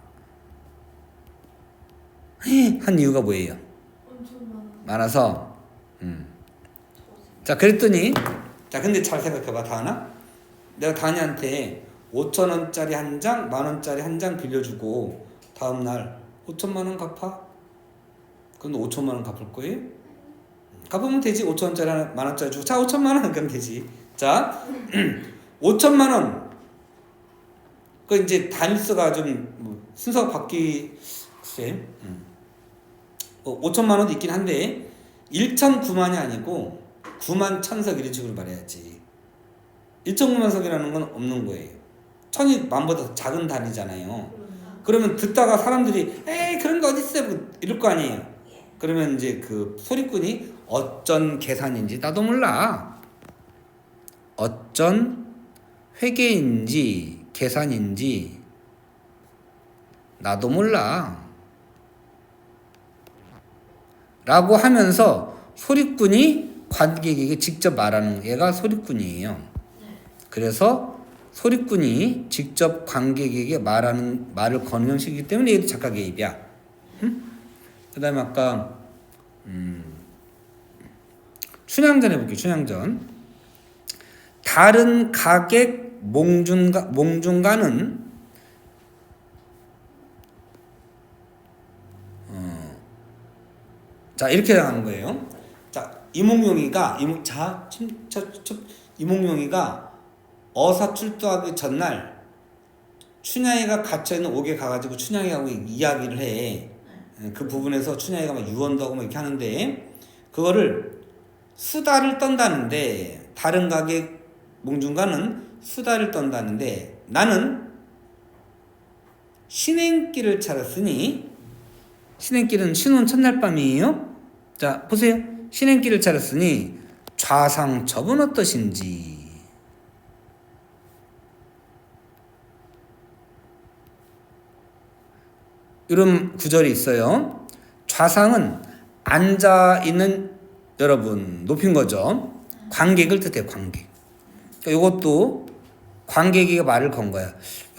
S1: 한 이유가 뭐예요?
S2: 엄청
S1: 많아서. 자, 그랬더니, 자, 근데 잘 생각해봐, 다하나? 내가 다하니한테 5,000원짜리 한 장, 10,000원짜리 한 장 빌려주고 다음날 5천만 원 갚아? 그럼 5천만 원 갚을 거예요? 갚으면 되지. 5,000원짜리 하나, 10,000원짜리 주고 자 5천만 원 그럼 되지. 자 5천만 원. 그 이제 단위수가 좀 순서가 바뀌세. 5천만 원도 있긴 한데 1,009만이 아니고 9만 1,000석 이런 식으로 말해야지. 1,009만석이라는 건 없는 거예요. 1,000이 만보다 작은 단위잖아요. 그러면 듣다가 사람들이 에이 그런 거 어딨어 이럴 거 아니에요. 그러면 이제 그 소리꾼이 어쩐 계산인지 나도 몰라. 어쩐 회계인지 계산인지 나도 몰라. 라고 하면서 소리꾼이 관객에게 직접 말하는 얘가 소리꾼이에요. 그래서 소리꾼이 직접 관객에게 말을 거는 형식이기 때문에 얘도 작가 개입이야. 그 다음에 아까 춘향전 해볼게요. 춘향전. 다른 가객 몽중가는 자 이렇게 나가는 거예요. 자 이몽룡이가 어사출두하기 전날 춘향이가 갇혀있는 옥에 가가지고 춘향이하고 이야기를 해. 그 부분에서 춘향이가 막 유언도 하고 막 이렇게 하는데 그거를 수다를 떤다는데 다른 가객 몽중가는 수다를 떤다는데 나는 신행길을 찾았으니 신행길은 신혼 첫날 밤이에요. 자 보세요. 신행길을 찾았으니 좌상첩은 어떠신지. 이런 구절이 있어요. 좌상은 앉아있는 여러분 높인 거죠. 관객을 뜻해요. 관객. 그러니까 이것도 관객에게 말을 건 거야.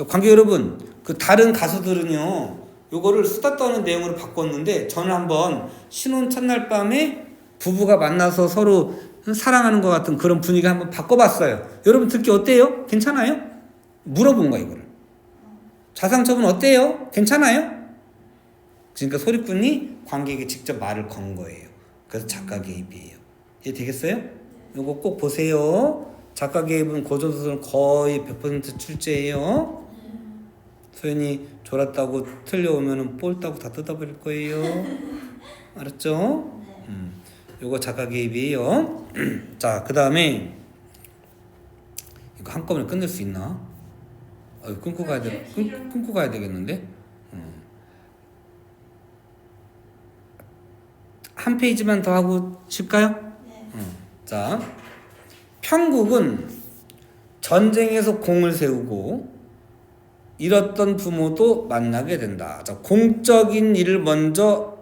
S1: 관객 여러분, 그 다른 가수들은요, 요거를 수다 떠는 내용으로 바꿨는데 저는 한번 신혼 첫날 밤에 부부가 만나서 서로 사랑하는 것 같은 그런 분위기 한번 바꿔봤어요. 여러분 듣기 어때요? 괜찮아요? 물어본 거야 이거를. 자상처분 어때요? 괜찮아요? 그러니까 소리꾼이 관객에게 직접 말을 건 거예요. 그래서 작가 개입이에요. 이해 되겠어요? 요거 꼭 보세요. 작가 개입은 고전소설은 거의 100% 출제예요. 소연이 졸았다고 틀려오면은 꼴따고 다 뜯어버릴 거예요. 알았죠? 요거 작가 개입이에요. 자, 그 다음에 이거 한꺼번에 끝낼 수 있나? 끊고 가야 돼. 끊고 가야 되겠는데? 한 페이지만 더 하고 쉴까요?
S2: 네.
S1: 자, 편국은 전쟁에서 공을 세우고 잃었던 부모도 만나게 된다. 자, 공적인 일을 먼저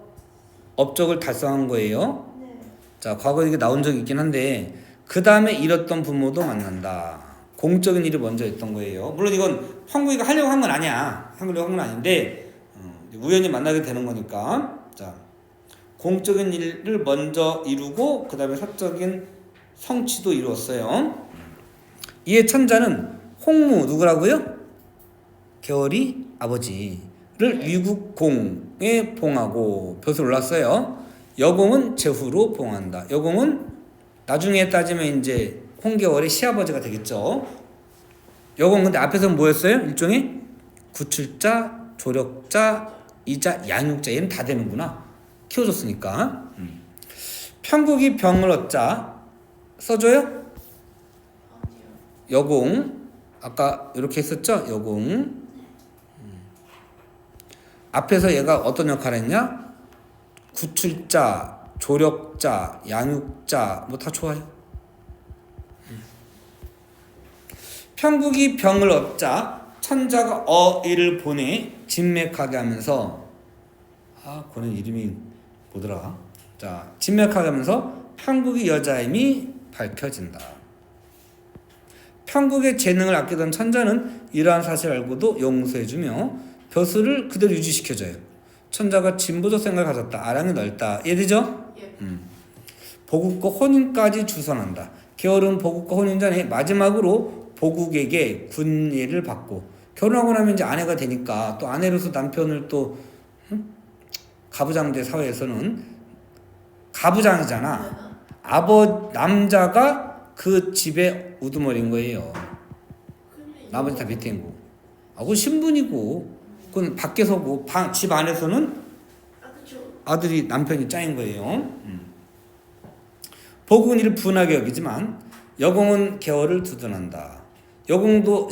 S1: 업적을 달성한 거예요.
S2: 네.
S1: 자, 과거에 이게 나온 적이 있긴 한데 그 다음에 잃었던 부모도 만난다. 공적인 일을 먼저 했던 거예요. 물론 이건 편국이가 하려고 한 건 아니야. 하려고 한 건 아닌데 우연히 만나게 되는 거니까. 자, 공적인 일을 먼저 이루고 그 다음에 사적인 성취도 이루었어요. 이에 천자는 홍무 누구라고요? 계월이 아버지를 위국공에 봉하고 벼슬 올랐어요. 여공은 제후로 봉한다. 여공은 나중에 따지면 이제 홍계월의 시아버지가 되겠죠. 여공 근데 앞에서는 뭐였어요? 일종의 구출자, 조력자, 이자, 양육자. 얘는 다 되는구나. 키워줬으니까. 편국이 병을 얻자 써줘요? 여공 아까 이렇게 했었죠? 여공 앞에서 얘가 어떤 역할을 했냐? 구출자, 조력자, 양육자 뭐 다 좋아요. 편국이 병을 얻자 천자가 어이를 보내 진맥하게 하면서 그는 이름이 뭐더라? 자, 진맥하게 하면서 편국이 여자임이 밝혀진다. 편국의 재능을 아끼던 천자는 이러한 사실을 알고도 용서해주며 벼슬을 그대로 유지시켜줘요. 천자가 진보적 생각을 가졌다. 아량이 넓다. 이해되죠?
S2: 예.
S1: 보국과 혼인까지 주선한다. 계월은 보국과 혼인 전에 마지막으로 보국에게 군예를 받고 결혼하고 나면 이제 아내가 되니까 또 아내로서 남편을 또 가부장제 사회에서는 가부장이잖아. 남자가 그 집의 우두머리인 거예요. 나머지 다 밑에 있고. 그건 신분이고, 그건 밖에서고, 집 안에서는
S2: 그쵸.
S1: 아들이 남편이 짜인 거예요. 보국은 이를 분하게 여기지만 여공은 계월을 두둔한다. 여공도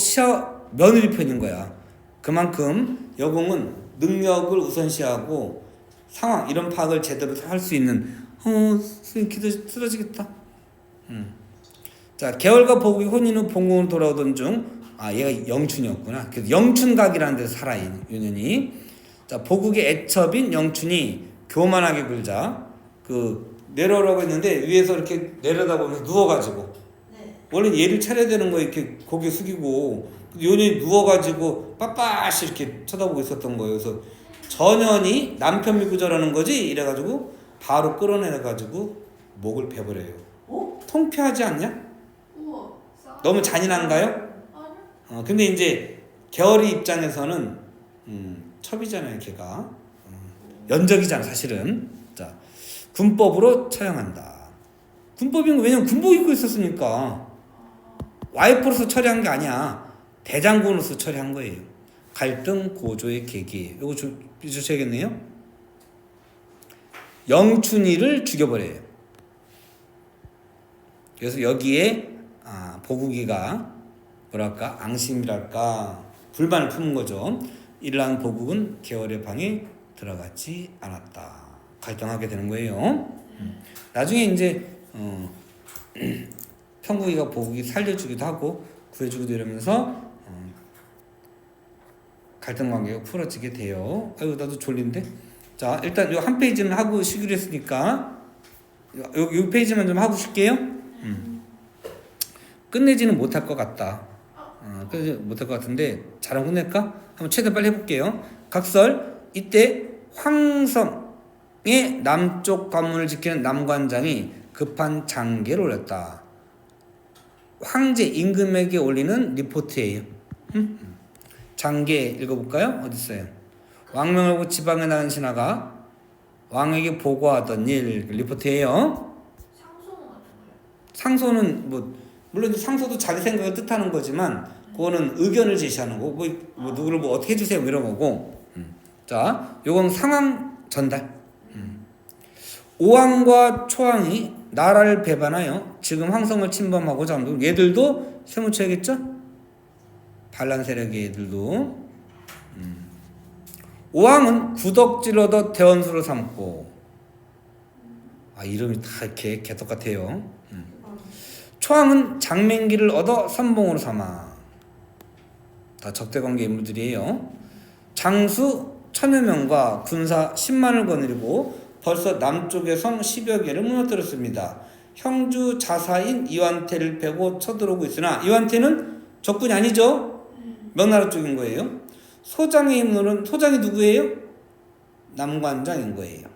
S1: 며느리 편인 거야. 그만큼 여공은 능력을 우선시하고 상황 이런 파악을 제대로 할 수 있는 기도 쓰러지겠다. 자, 계월과 보국이 혼인 후 본궁으로 돌아오던 중 얘가 영춘이었구나. 그래서 영춘각이라는 데서 살아 유년이. 자, 보국의 애첩인 영춘이 교만하게 굴자 내려오라고 했는데 위에서 이렇게 내려다보면서 누워가지고 원래 얘를 차려야 되는 거 이렇게 고개 숙이고 요년이 누워가지고 빳빳이 이렇게 쳐다보고 있었던 거예요. 그래서 전현이 남편 믿고 저러는 거지 이래가지고 바로 끌어내가지고 목을 베버려요. 통쾌하지 않냐?
S2: 우와.
S1: 너무 잔인한가요?
S2: 아니요.
S1: 근데 이제 계월이 입장에서는 첩이잖아요, 걔가. 연적이잖아, 사실은. 자, 군법으로 처형한다. 군법인 거 왜냐면 군복 입고 있었으니까. 와이프로서 처리한 게 아니야. 대장군으로서 처리한 거예요. 갈등 고조의 계기. 이거 주셔야겠네요. 영춘이를 죽여버려요. 그래서 여기에 보국이가 뭐랄까 앙심이랄까 불만을 품은 거죠. 이러한 보국은 계월의 방에 들어가지 않았다. 갈등하게 되는 거예요. 나중에 이제 편국이가 보국이 살려주기도 하고 구해주기도 이러면서 갈등 관계가 풀어지게 돼요. 아이고 나도 졸린데. 자, 일단 요 한 페이지는 하고 쉬기로 했으니까 요 페이지만 좀 하고 쉴게요. 끝내지는 못할 것 같다. 그래서 못할 것 같은데 잘하면 끝낼까? 한번 최대한 빨리 해볼게요. 각설 이때 황성의 남쪽 관문을 지키는 남관장이 급한 장계를 올렸다. 황제 임금에게 올리는 리포트예요. 장계 읽어볼까요? 어디 있어요? 왕명을 보고 지방에 나간 신하가 왕에게 보고하던 일 리포트예요.
S2: 상소문 같은 거요?
S1: 상소는 뭐 물론 상소도 자기 생각을 뜻하는 거지만 그거는 의견을 제시하는 거고 뭐 누구를 뭐 어떻게 해주세요 이런 거고. 자, 요건 상황 전달. 오왕과 초왕이 나라를 배반하여 지금 황성을 침범하고자 합니다. 얘들도 세무쳐야겠죠? 반란 세력의 얘들도. 오왕은 구덕지를 얻어 대원수로 삼고, 이름이 다 이렇게 개떡 같아요. 초왕은 장맹기를 얻어 선봉으로 삼아. 다 적대관계 인물들이에요. 장수 1000여 명과 군사 10만을 거느리고 벌써 남쪽의 성 10여 개를 무너뜨렸습니다. 형주 자사인 이완태를 패고 쳐들어오고 있으나 이완태는 적군이 아니죠. 명나라 쪽인 거예요. 소장의 인물은 소장이 누구예요? 남관장인 거예요.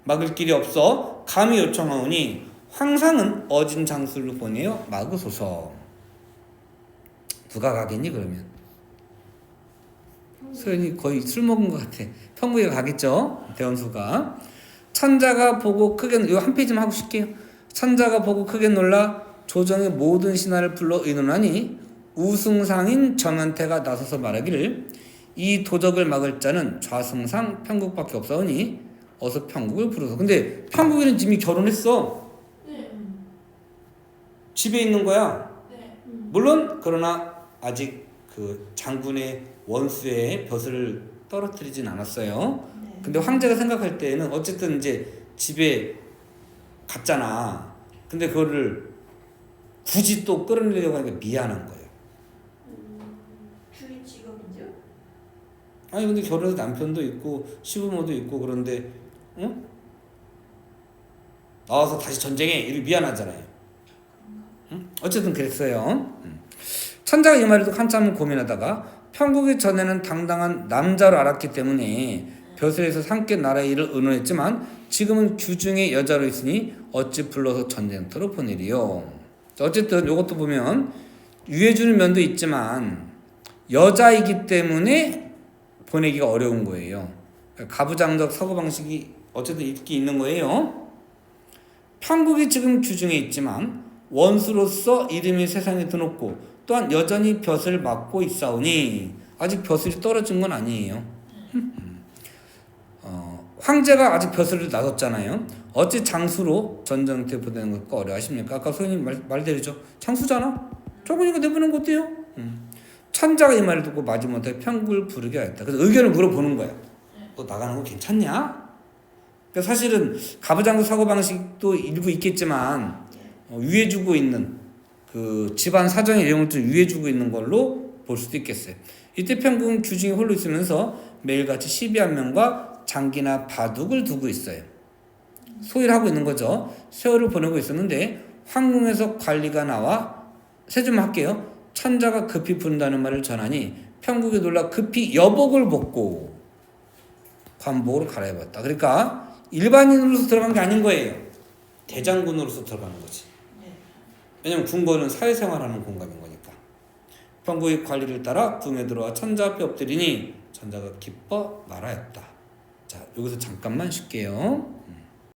S1: 막을 길이 없어 감히 요청하오니 황상은 어진 장수를 보내어 막으소서. 누가 가겠니 그러면? 소연이 거의 술 먹은 것 같아. 평부에 가겠죠. 대원수가. 천자가 보고 크게 이거 한 페이지만 하고 싶게요. 천자가 보고 크게 놀라 조정의 모든 신하를 불러 의논하니 우승상인 정현태가 나서서 말하기를 이 도적을 막을 자는 좌승상 편국밖에 없사오니 어서 편국을 부르소. 근데 편국이는 이미 결혼했어.
S2: 네.
S1: 집에 있는 거야.
S2: 네.
S1: 물론 그러나 아직 그 장군의 원수의 벼슬을 떨어뜨리진 않았어요.
S2: 네.
S1: 근데 황제가 생각할 때는 어쨌든 이제 집에 갔잖아. 근데 그거를 굳이 또 끌어내려고 하니까 미안한 거예요.
S2: 주인 직업이죠?
S1: 아니 근데 결혼해서 남편도 있고 시부모도 있고 그런데 응? 나와서 다시 전쟁해 이렇게 미안하잖아요. 응? 어쨌든 그랬어요. 천자가 이 말을 듣고 한참 고민하다가 편국이 전에는 당당한 남자로 알았기 때문에 벼슬에서 함께 나라의 일을 의논했지만 지금은 규중의 여자로 있으니 어찌 불러서 전쟁터로 보내리요. 어쨌든 이것도 보면 유해주는 면도 있지만 여자이기 때문에 보내기가 어려운 거예요. 가부장적 사고 방식이 어쨌든 있는 거예요. 편국이 지금 규중에 있지만 원수로서 이름이 세상에 드높고 또한 여전히 벼슬을 맡고 있사오니 아직 벼슬이 떨어진 건 아니에요. 황제가 아직 벼슬을 놔뒀잖아요. 어찌 장수로 전쟁터에 보내는 것과 어려하십니까? 아까 소연님 말대로죠. 장수잖아. 적으니까 내보낸 거 어때요? 천자가 이 말을 듣고 마지못해 편국을 부르게 하였다. 그래서 의견을 물어보는 거야. 너 나가는 거 괜찮냐? 그러니까 사실은 가부장적 사고방식도 일부 있겠지만 유해주고 있는 그 집안 사정의 내용을 좀 유해주고 있는 걸로 볼 수도 있겠어요. 이때 편국은 규중에 홀로 있으면서 매일같이 12한명과 장기나 바둑을 두고 있어요. 소일을 하고 있는 거죠. 세월을 보내고 있었는데 황궁에서 관리가 나와 세 좀 할게요. 천자가 급히 부른다는 말을 전하니 편국이 놀라 급히 여복을 벗고 관복으로 갈아입었다. 그러니까 일반인으로서 들어간 게 아닌 거예요. 대장군으로서 들어가는 거지. 왜냐면 궁궐은 사회생활하는 공간인 거니까. 편국의 관리를 따라 궁에 들어와 천자 앞에 엎드리니 천자가 기뻐 말하였다. 자, 여기서 잠깐만 쉴게요.